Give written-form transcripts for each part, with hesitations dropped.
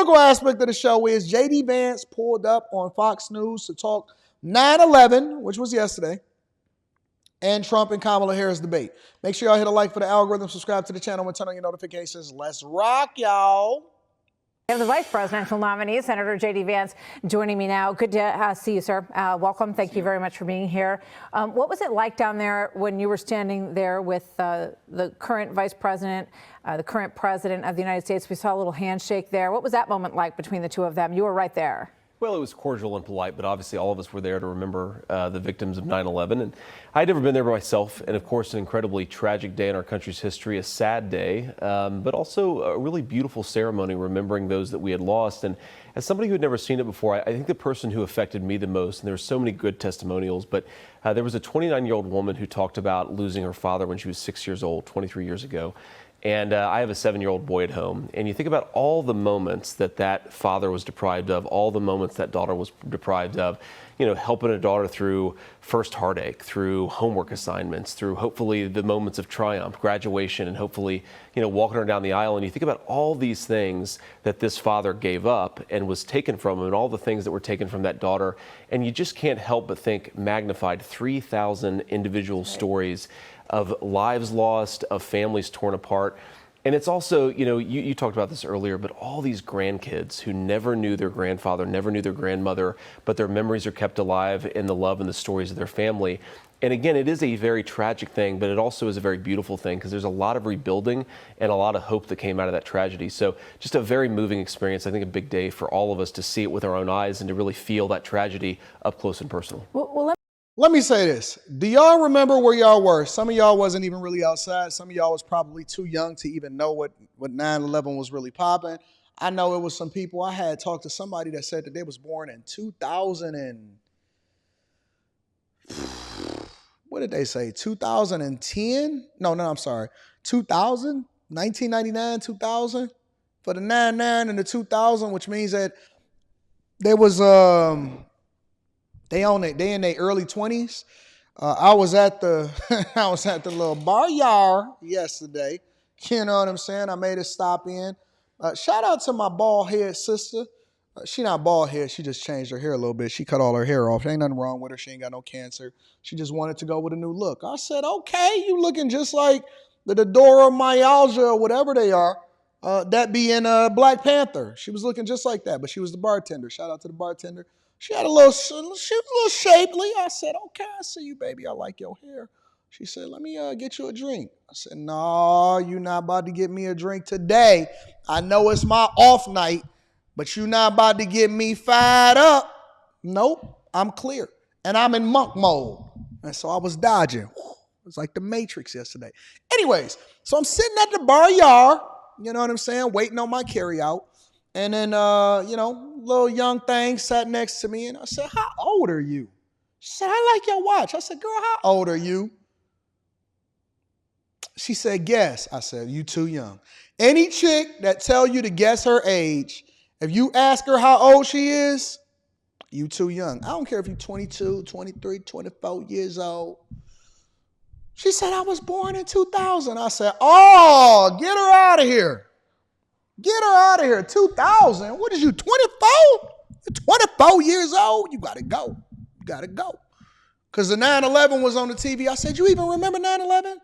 political aspect of the show is J.D. Vance pulled up on Fox News to talk 9/11, which was yesterday, and Trump and Kamala Harris debate. Make sure y'all hit a like for the algorithm, subscribe to the channel, and turn on your notifications. Let's rock, y'all. We have the vice presidential nominee, Senator J.D. Vance, joining me now. Good to see you, sir. Welcome. Thank you very much for being here. What was it like down there when you were standing there with the current vice president, the current president of the United States? We saw a little handshake there. What was that moment like between the two of them? You were right there. Well, it was cordial and polite, but obviously all of us were there to remember the victims of 9/11. And I'd never been there myself. And of course, an incredibly tragic day in our country's history, a sad day, but also a really beautiful ceremony remembering those that we had lost. And as somebody who had never seen it before, I think the person who affected me the most, and there were so many good testimonials, but there was a 29-year-old woman who talked about losing her father when she was 6 years old, 23 years ago. And I have a 7-year-old boy at home. And you think about all the moments that father was deprived of, all the moments that daughter was deprived of, you know, helping a daughter through first heartache, through homework assignments, through hopefully the moments of triumph, graduation, and hopefully, you know, walking her down the aisle. And you think about all these things that this father gave up and was taken from him, and all the things that were taken from that daughter. And you just can't help but think magnified 3,000 individual stories of lives lost, of families torn apart. And it's also, you know, you talked about this earlier, but all these grandkids who never knew their grandfather, never knew their grandmother, but their memories are kept alive in the love and the stories of their family. And again, it is a very tragic thing, but it also is a very beautiful thing because there's a lot of rebuilding and a lot of hope that came out of that tragedy. So just a very moving experience. I think a big day for all of us to see it with our own eyes and to really feel that tragedy up close and personal. Let me say this. Do y'all remember where y'all were? Some of y'all wasn't even really outside. Some of y'all was probably too young to even know what 9/11 was really popping. I know it was some people. I had talked to somebody that said that they was born in 2000 and, what did they say? 2010? No, I'm sorry. 2000? 1999, 2000? For the 99 and the 2000, which means that there was, they in their early 20s. I was at the little bar yard yesterday. You know what I'm saying? I made a stop in. Shout out to my bald head sister. She not bald head. She just changed her hair a little bit. She cut all her hair off. There ain't nothing wrong with her. She ain't got no cancer. She just wanted to go with a new look. I said, okay, you looking just like the Dora Myalgia or whatever they are. That be in Black Panther. She was looking just like that, but she was the bartender. Shout out to the bartender. She was a little shapely. I said, okay, I see you, baby. I like your hair. She said, let me get you a drink. I said, no, you're not about to get me a drink today. I know it's my off night, but you're not about to get me fired up. Nope, I'm clear. And I'm in monk mode. And so I was dodging. It was like the Matrix yesterday. Anyways, so I'm sitting at the bar yard, you know what I'm saying, waiting on my carry out. And then, little young thing sat next to me, and I said, how old are you? She said, I like your watch. I said, girl, how old are you? She said, guess. I said, you too young. Any chick that tell you to guess her age, if you ask her how old she is, you too young. I don't care if you're 22, 23, 24 years old. She said, I was born in 2000. I said, oh, get her out of here. Get her out of here. 2000. What is you, 24? You're 24 years old? You got to go. You got to go. Because the 9/11 was on the TV. I said, you even remember 9/11?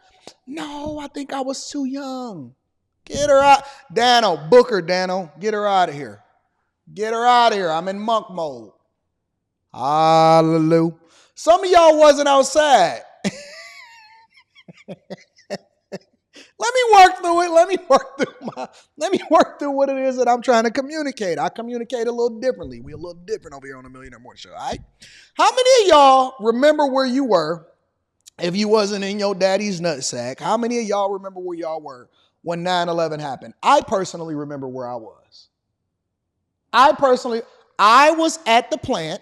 No, I think I was too young. Get her out. Dano, book her, Dano. Get her out of here. Get her out of here. I'm in monk mode. Hallelujah. Some of y'all wasn't outside. Let me work through it. Let me work through what it is that I'm trying to communicate. I communicate a little differently. We're a little different over here on the Millionaire Morning Show, all right? How many of y'all remember where you were if you wasn't in your daddy's nutsack? How many of y'all remember where y'all were when 9/11 happened? I personally remember where I was. I was at the plant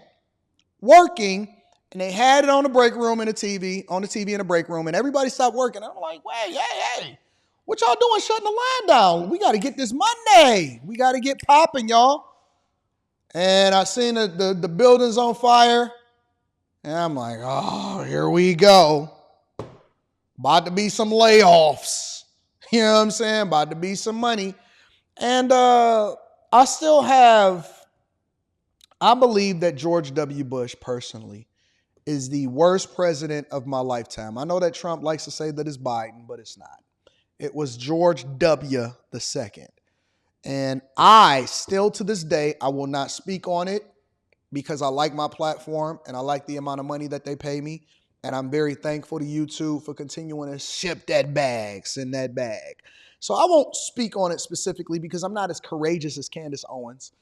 working, and they had it on the break room in the TV, in the break room, and everybody stopped working. I'm like, wait, hey, what y'all doing shutting the line down? We got to get this Monday. We got to get popping, y'all. And I seen the buildings on fire, and I'm like, oh, here we go. About to be some layoffs. You know what I'm saying? About to be some money. And I still have, I believe that George W. Bush personally is the worst president of my lifetime. I know that Trump likes to say that it's Biden, but it's not. It was George W. the second. And I still to this day, I will not speak on it because I like my platform and I like the amount of money that they pay me. And I'm very thankful to YouTube for continuing to ship that bag, send that bag. So I won't speak on it specifically because I'm not as courageous as Candace Owens.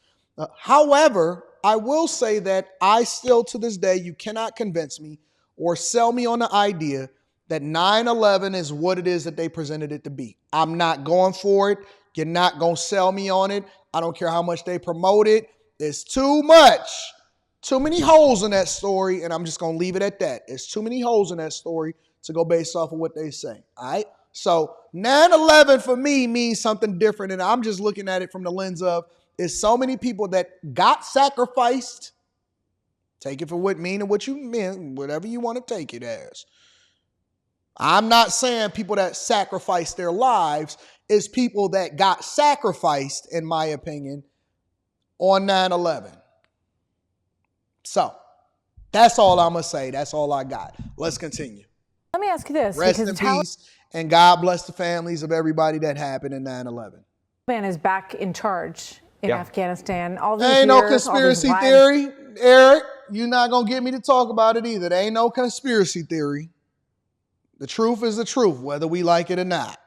However, I will say that I still to this day, you cannot convince me or sell me on the idea that 9/11 is what it is that they presented it to be. I'm not going for it. You're not going to sell me on it. I don't care how much they promote it. It's too much. Too many holes in that story, and I'm just going to leave it at that. It's too many holes in that story to go based off of what they say. All right? So 9/11 for me means something different, and I'm just looking at it from the lens of is so many people that got sacrificed. Take it for what mean and what you mean, whatever you want to take it as. I'm not saying people that sacrificed their lives is people that got sacrificed, in my opinion, on 9/11. So that's all I'm going to say. That's all I got. Let's continue. Let me ask you this. Rest in peace, and God bless the families of everybody that happened in 9/11. Taliban is back in charge in Afghanistan. All these There ain't no years, conspiracy theory, Eric. You're not going to get me to talk about it either. There ain't no conspiracy theory. The truth is the truth, whether we like it or not.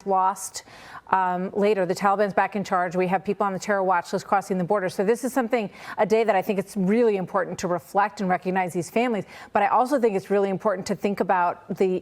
Lost. Later, the Taliban's back in charge. We have people on the terror watch list crossing the border. So this is a day that I think it's really important to reflect and recognize these families. But I also think it's really important to think about the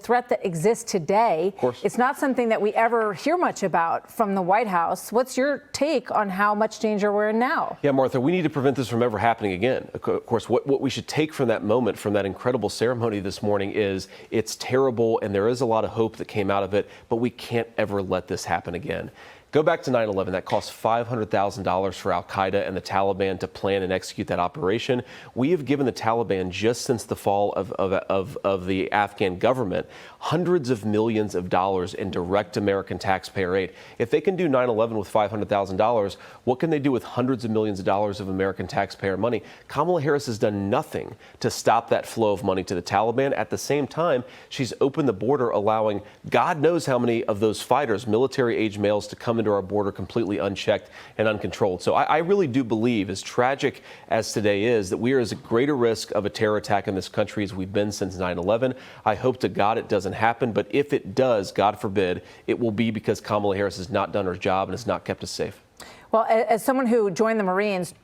threat that exists today. Of course. It's not something that we ever hear much about from the White House. What's your take on how much danger we're in now? Yeah, Martha, we need to prevent this from ever happening again. Of course, what we should take from that moment, from that incredible ceremony this morning is it's terrible and there is a lot of hope that came out of it, but we can't ever let this happen again. Go back to 9/11. That cost $500,000 for al-Qaeda and the Taliban to plan and execute that operation. We have given the Taliban, just since the fall of the Afghan government, hundreds of millions of dollars in direct American taxpayer aid. If they can do 9/11 with $500,000, what can they do with hundreds of millions of dollars of American taxpayer money? Kamala Harris has done nothing to stop that flow of money to the Taliban. At the same time, she's opened the border, allowing God knows how many of those fighters, military-age males, to come into our border completely unchecked and uncontrolled. So I really do believe, as tragic as today is, that we are as a greater risk of a terror attack in this country as we've been since 9/11. I hope to God it doesn't happen, but if it does, God forbid, it will be because Kamala Harris has not done her job and has not kept us safe. Well, as someone who joined the Marines,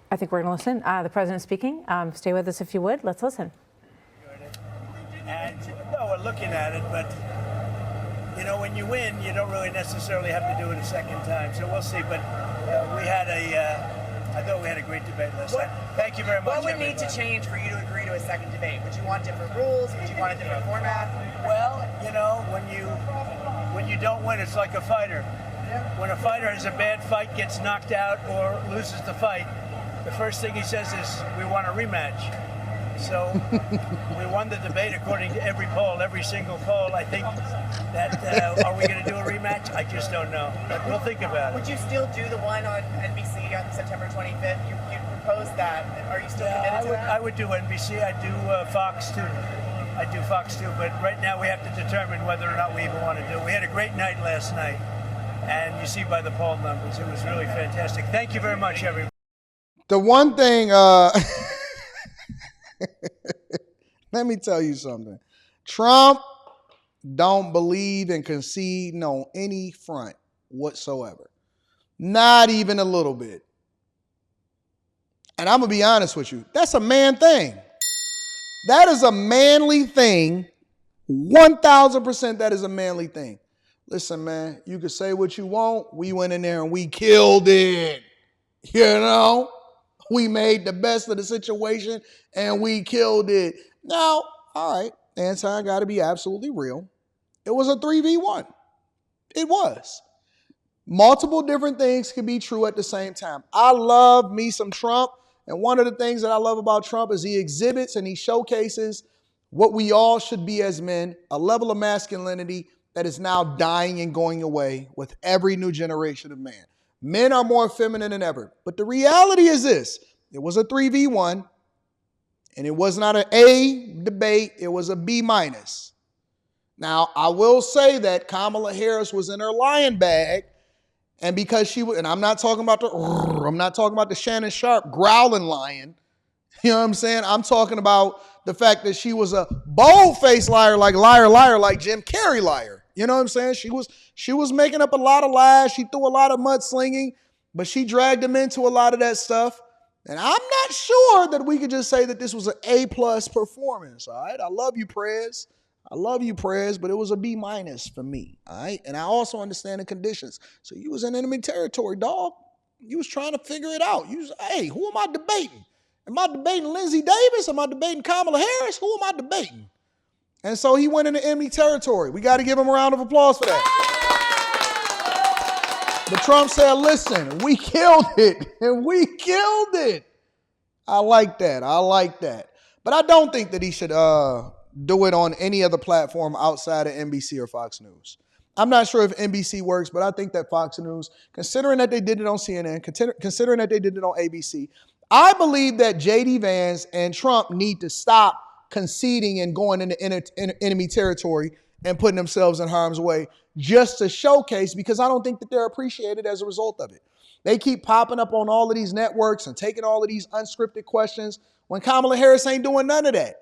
I think we're going to listen. The president speaking. Stay with us if you would. Let's listen. And no, we're looking at it, but you know, when you win, you don't really necessarily have to do it a second time. So we'll see. But I thought we had a great debate last night. Thank you very much. What would need to change for you to agree to a second debate? Would you want different rules? Would you want a different format? Well, you know, when you don't win, it's like a fighter. When a fighter has a bad fight, gets knocked out, or loses the fight, the first thing he says is, "We want a rematch." So we won the debate according to every poll, every single poll. I think that, are we going to do a rematch? I just don't know. But we'll think about it. Would you still do the one on NBC on September 25th? You proposed that. Are you still committed to that? I would do NBC. I'd do Fox too. But right now we have to determine whether or not we even want to do it. We had a great night last night. And you see by the poll numbers, it was really fantastic. Thank you very much, everyone. The one thing, let me tell you something. Trump don't believe in conceding on any front whatsoever. Not even a little bit. And I'm going to be honest with you. That's a man thing. That is a manly thing. 1,000% that is a manly thing. Listen, man, you can say what you want. We went in there and we killed it. You know? We made the best of the situation and we killed it. Now, all right, Anton, got to be absolutely real. It was a 3v1. It was. Multiple different things can be true at the same time. I love me some Trump. And one of the things that I love about Trump is he exhibits and he showcases what we all should be as men, a level of masculinity that is now dying and going away with every new generation of man. Men are more feminine than ever. But the reality is this. It was a 3v1, and it was not an A debate. It was a B minus. Now, I will say that Kamala Harris was in her lion bag, and because she was, and I'm not talking about the Shannon Sharp growling lion. You know what I'm saying? I'm talking about the fact that she was a bold-faced liar, like Jim Carrey liar. You know what I'm saying? She was making up a lot of lies. She threw a lot of mudslinging, but she dragged him into a lot of that stuff. And I'm not sure that we could just say that this was an A+ performance. All right, I love you, Prez. But it was a B- for me. All right, and I also understand the conditions. So you was in enemy territory, dog. You was trying to figure it out. You was, hey, who am I debating? Am I debating Lindsey Davis? Am I debating Kamala Harris? Who am I debating? And so he went into enemy territory. We got to give him a round of applause for that. But Trump said, listen, we killed it. And we killed it. I like that. But I don't think that he should do it on any other platform outside of NBC or Fox News. I'm not sure if NBC works, but I think that Fox News, considering that they did it on CNN, considering that they did it on ABC, I believe that J.D. Vance and Trump need to stop conceding and going into enemy territory and putting themselves in harm's way just to showcase, because I don't think that they're appreciated as a result of it. They keep popping up on all of these networks and taking all of these unscripted questions when Kamala Harris ain't doing none of that.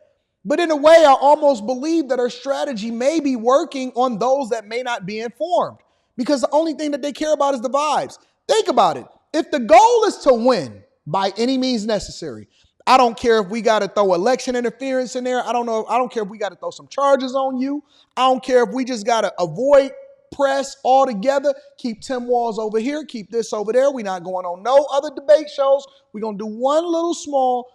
But in a way, I almost believe that her strategy may be working on those that may not be informed, because the only thing that they care about is the vibes. Think about it. If the goal is to win by any means necessary, I don't care if we got to throw election interference in there. I don't care if we got to throw some charges on you. I don't care if we just got to avoid press altogether. Keep Tim Walz over here. Keep this over there. We're not going on no other debate shows. We're going to do one little small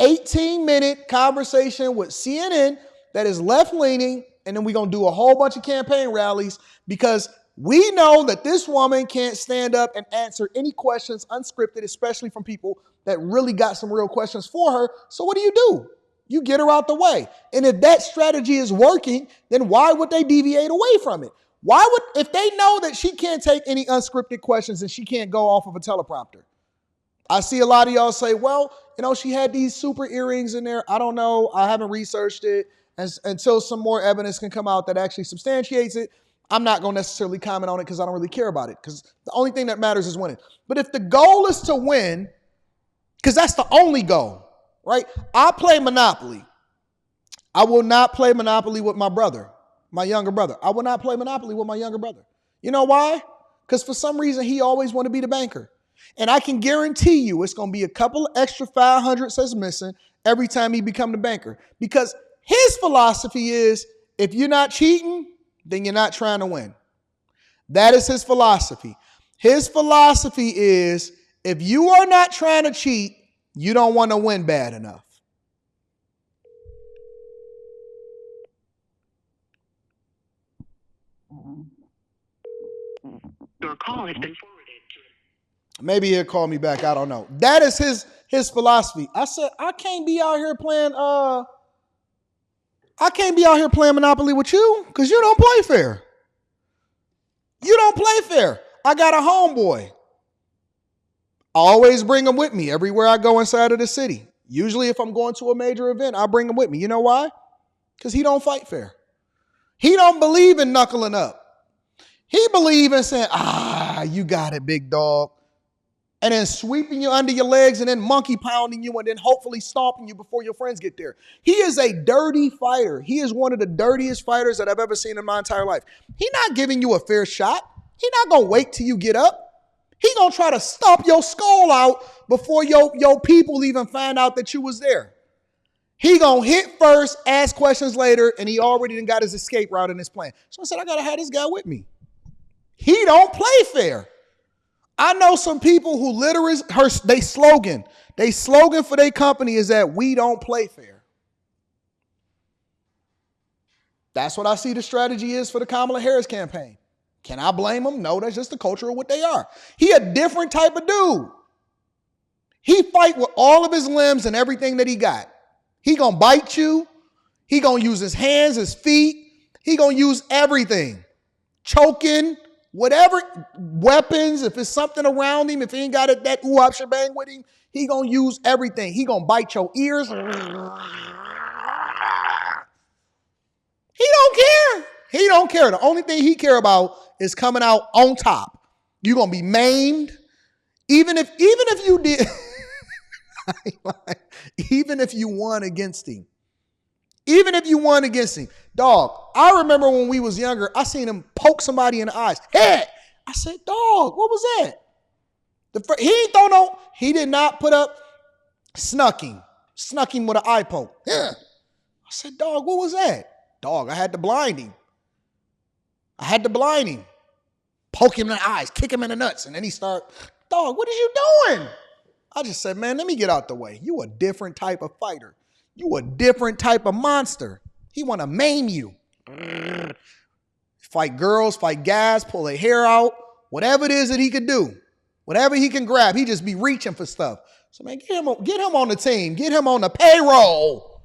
18-minute conversation with CNN that is left-leaning, and then we're going to do a whole bunch of campaign rallies, because we know that this woman can't stand up and answer any questions unscripted, especially from people that really got some real questions for her. So what do? You get her out the way. And if that strategy is working, then why would they deviate away from it? If they know that she can't take any unscripted questions and she can't go off of a teleprompter? I see a lot of y'all say, well, she had these super earrings in there. I don't know. I haven't researched it. Until some more evidence can come out that actually substantiates it, I'm not going to necessarily comment on it because I don't really care about it, because the only thing that matters is winning. But if the goal is to win, because that's the only goal, right? I play Monopoly. I will not play Monopoly with my brother, my younger brother. I will not play Monopoly with my younger brother. You know why? Because for some reason, he always want to be the banker. And I can guarantee you it's going to be a couple of extra 500s that's missing every time he become the banker. Because his philosophy is, if you're not cheating, then you're not trying to win. That is his philosophy. His philosophy is, if you are not trying to cheat, you don't want to win bad enough. Your call has been forwarded. Maybe he'll call me back. I don't know. That is his philosophy. I said, I can't be out here playing Monopoly with you because you don't play fair. I got a homeboy. I always bring him with me everywhere I go inside of the city. Usually if I'm going to a major event, I bring him with me. You know why? Because he don't fight fair. He don't believe in knuckling up. He believes in saying, you got it, big dog. And then sweeping you under your legs and then monkey pounding you and then hopefully stomping you before your friends get there. He is a dirty fighter. He is one of the dirtiest fighters that I've ever seen in my entire life. He's not giving you a fair shot. He's not going to wait till you get up. He going to try to stomp your skull out before your people even find out that you was there. He going to hit first, ask questions later, and he already done got his escape route in his plan. So I said, I got to have this guy with me. He don't play fair. I know some people who literally, they slogan for their company is that we don't play fair. That's what I see the strategy is for the Kamala Harris campaign. Can I blame them? No, that's just the culture of what they are. He a different type of dude. He fight with all of his limbs and everything that he got. He gonna bite you. He gonna use his hands, his feet. He going to use everything. Choking, whatever, weapons, if it's something around him, if he ain't got that ooh-up shebang with him, he going to use everything. He going to bite your ears. He don't care. He don't care. The only thing he care about is coming out on top. You're going to be maimed. Even if you did, even if you won against him. Even if you won against him. Dog, I remember when we was younger, I seen him poke somebody in the eyes. Head! I said, dog, what was that? He did not put up snucking. Snuck him with an eye poke. Yeah. I said, dog, what was that? Dog, I had to blind him. Poke him in the eyes, kick him in the nuts. And then he start, dog, what is you doing? I just said, man, let me get out the way. You a different type of fighter. You a different type of monster. He want to maim you. Fight girls, fight guys, pull their hair out. Whatever it is that he could do. Whatever he can grab, he just be reaching for stuff. So, man, get him on the team. Get him on the payroll.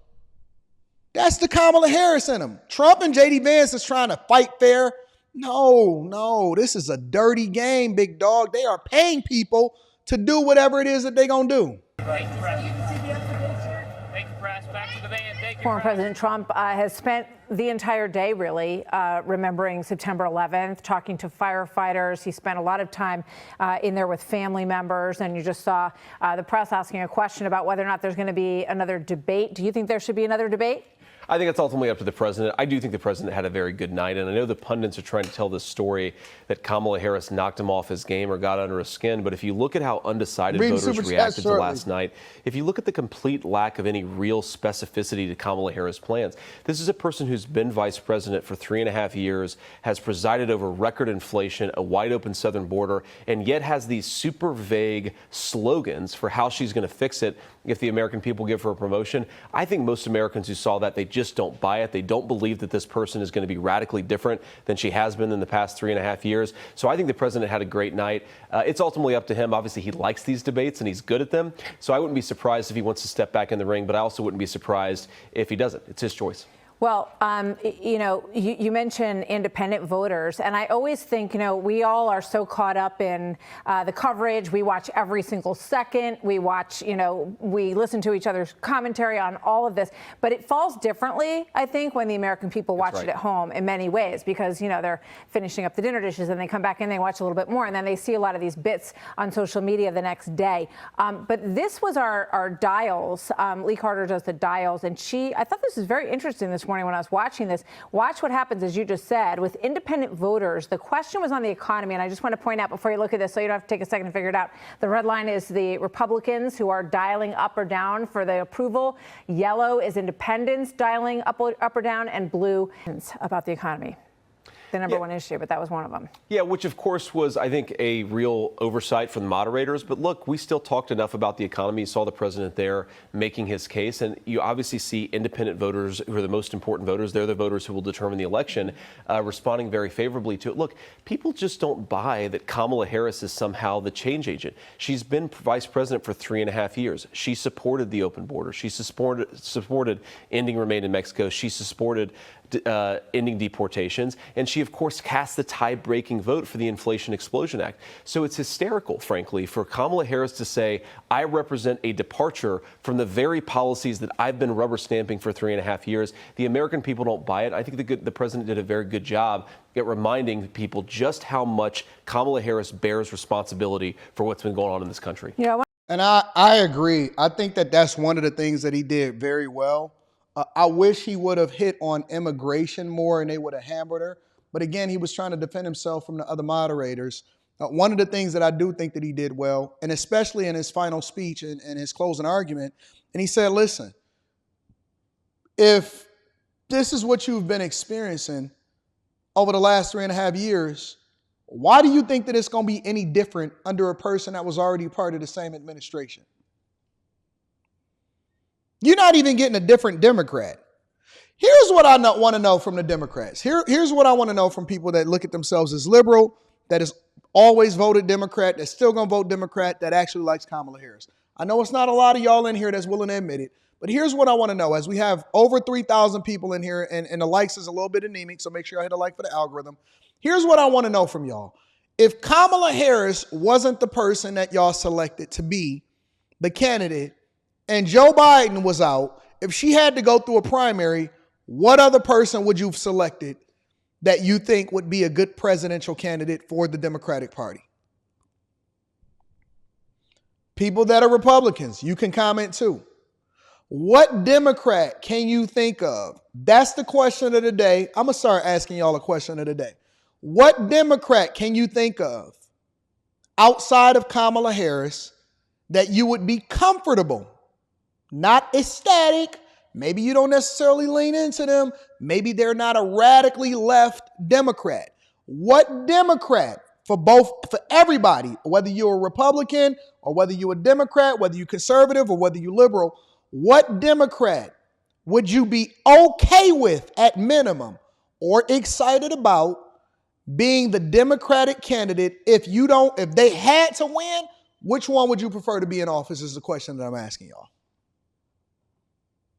That's the Kamala Harris in him. Trump and J.D. Vance is trying to fight fair. No, this is a dirty game, big dog. They are paying people to do whatever it is that they're going to do. Former President Trump has spent the entire day, really, remembering September 11th, talking to firefighters. He spent a lot of time in there with family members. And you just saw the press asking a question about whether or not there's going to be another debate. Do you think there should be another debate? I think it's ultimately up to the president. I do think the president had a very good night, and I know the pundits are trying to tell this story that Kamala Harris knocked him off his game or got under his skin. But if you look at how undecided voters reacted to last night, if you look at the complete lack of any real specificity to Kamala Harris' plans, this is a person who's been vice president for 3.5 years, has presided over record inflation, a wide open southern border, and yet has these super vague slogans for how she's going to fix it if the American people give her a promotion. I think most Americans who saw that, they just don't buy it. They don't believe that this person is going to be radically different than she has been in the past 3.5 years. So I think the president had a great night. It's ultimately up to him. Obviously, he likes these debates and he's good at them. So I wouldn't be surprised if he wants to step back in the ring, but I also wouldn't be surprised if he doesn't. It's his choice. Well, you mentioned independent voters, and I always think, we all are so caught up in the coverage. We watch every single second. We watch, we listen to each other's commentary on all of this. But it falls differently, I think, when the American people watch it at home in many ways, because, they're finishing up the dinner dishes and they come back and they watch a little bit more, and then they see a lot of these bits on social media the next day. But this was our dials. Lee Carter does the dials, and I thought this was very interesting this morning when I was watching this. Watch what happens, as you just said, with independent voters. The question was on the economy, and I just want to point out before you look at this, so you don't have to take a second to figure it out. The red line is the Republicans who are dialing up or down for the approval. Yellow is independents dialing up or down, and blue about the economy. The number one issue, but that was one of them. Yeah, which of course was, I think, a real oversight from the moderators. But look, we still talked enough about the economy. You saw the president there making his case. And you obviously see independent voters who are the most important voters. They're the voters who will determine the election, responding very favorably to it. Look, people just don't buy that Kamala Harris is somehow the change agent. She's been vice president for 3.5 years. She supported the open border. She supported ending remain in Mexico. She supported ending deportations. And she, of course, cast the tie-breaking vote for the Inflation Explosion Act. So it's hysterical, frankly, for Kamala Harris to say, I represent a departure from the very policies that I've been rubber stamping for 3.5 years. The American people don't buy it. I think the president did a very good job at reminding people just how much Kamala Harris bears responsibility for what's been going on in this country. And I agree. I think that's one of the things that he did very well. I wish he would have hit on immigration more and they would have hammered her. But again, he was trying to defend himself from the other moderators. One of the things that I do think that he did well, and especially in his final speech and his closing argument, and he said, listen, if this is what you've been experiencing over the last 3.5 years, why do you think that it's going to be any different under a person that was already part of the same administration? You're not even getting a different Democrat. Here's what I want to know from the Democrats. Here's what I want to know from people that look at themselves as liberal, that has always voted Democrat, that's still going to vote Democrat, that actually likes Kamala Harris. I know it's not a lot of y'all in here that's willing to admit it, But here's what I want to know. As we have over 3,000 people in here, and the likes is a little bit anemic, so make sure I hit a like for the algorithm. Here's what I want to know from y'all. If Kamala Harris wasn't the person that y'all selected to be the candidate, and Joe Biden was out, if she had to go through a primary, what other person would you have selected that you think would be a good presidential candidate for the Democratic Party? People that are Republicans, you can comment too. What Democrat can you think of? That's the question of the day. I'm going to start asking y'all a question of the day. What Democrat can you think of outside of Kamala Harris that you would be comfortable, not ecstatic? Maybe you don't necessarily lean into them. Maybe they're not a radically left Democrat. What Democrat, for everybody, whether you're a Republican or whether you're a Democrat, whether you're conservative or whether you're liberal, what Democrat would you be okay with at minimum or excited about being the Democratic candidate? If they had to win, which one would you prefer to be in office is the question that I'm asking y'all.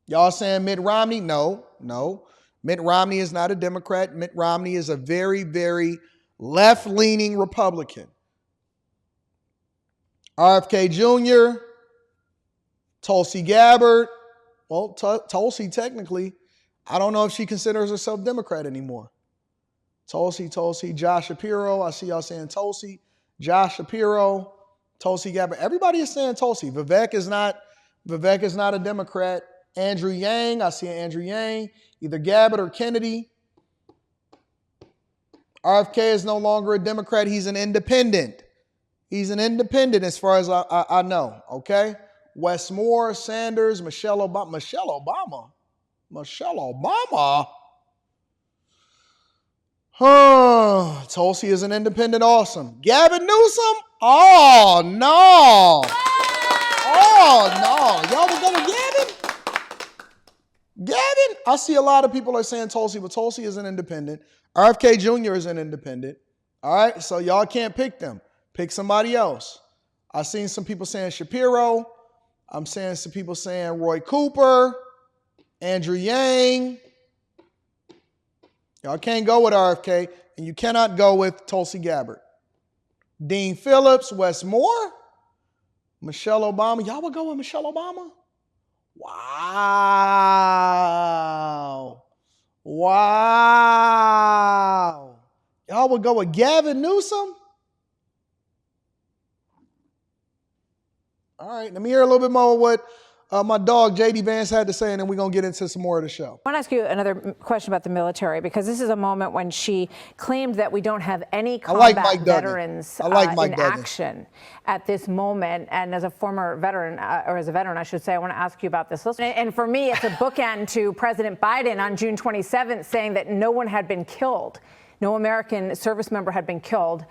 Y'all saying Mitt Romney? No. Mitt Romney is not a Democrat. Mitt Romney is a very, very left-leaning Republican. RFK Jr., Tulsi Gabbard. Well, Tulsi technically, I don't know if she considers herself Democrat anymore. Tulsi, Josh Shapiro. I see y'all saying Tulsi, Josh Shapiro, Tulsi Gabbard. Everybody is saying Tulsi. Vivek is not a Democrat. Andrew Yang, I see Andrew Yang, either Gabbard or Kennedy. RFK is no longer a Democrat. He's an independent. He's an independent as far as I know, okay? Wes Moore, Sanders, Michelle Obama. Tulsi is an independent, awesome. Gavin Newsom? Oh, no. Y'all would go with Gavin? Gavin? I see a lot of people are saying Tulsi, but Tulsi is an independent. RFK Jr. is an independent. All right, so y'all can't pick them. Pick somebody else. I've seen some people saying Shapiro. I'm seeing some people saying Roy Cooper, Andrew Yang. Y'all can't go with RFK, and you cannot go with Tulsi Gabbard. Dean Phillips, Wes Moore, Michelle Obama. Y'all would go with Michelle Obama? Wow. Y'all would go with Gavin Newsom? All right, let me hear a little bit more what my dog, JD Vance, had to say, and then we're going to get into some more of the show. I want to ask you another question about the military, because this is a moment when she claimed that we don't have any combat veterans in action at this moment. And as a former veteran, or as a veteran, I should say, I want to ask you about this. And for me, it's a bookend to President Biden on June 27th saying that no one had been killed. No American service member had been killed,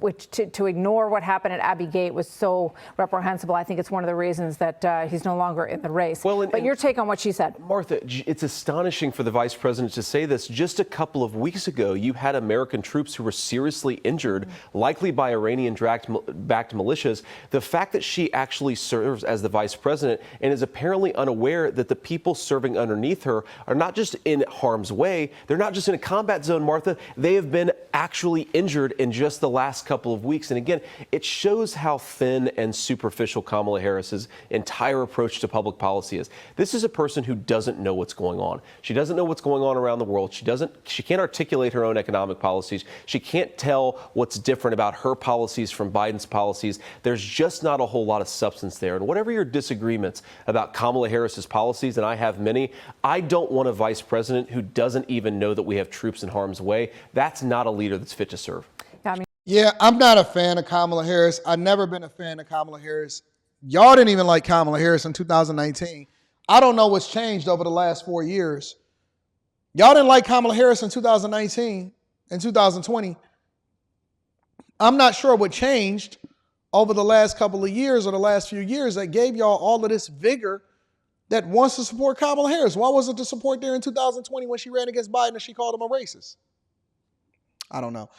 which to ignore what happened at Abbey Gate was so reprehensible. I think it's one of the reasons that he's no longer in the race. But your take on what she said. Martha, it's astonishing for the vice president to say this. Just a couple of weeks ago, you had American troops who were seriously injured, likely by Iranian-backed militias. The fact that she actually serves as the vice president and is apparently unaware that the people serving underneath her are not just in harm's way, they're not just in a combat zone, Martha, they have been actually injured in just the last couple of weeks. And again, it shows how thin and superficial Kamala Harris's entire approach to public policy is. This is a person who doesn't know what's going on. She doesn't know what's going on around the world. She can't articulate her own economic policies. She can't tell what's different about her policies from Biden's policies. There's just not a whole lot of substance there. And whatever your disagreements about Kamala Harris's policies, and I have many, I don't want a vice president who doesn't even know that we have troops in harm's way. That's not a leader that's fit to serve. Yeah, I'm not a fan of Kamala Harris. I've never been a fan of Kamala Harris. Y'all didn't even like Kamala Harris in 2019. I don't know what's changed over the last 4 years. Y'all didn't like Kamala Harris in 2019 and 2020. I'm not sure what changed over the last couple of years or the last few years that gave y'all all of this vigor that wants to support Kamala Harris. Why wasn't the support there in 2020 when she ran against Biden and she called him a racist? I don't know.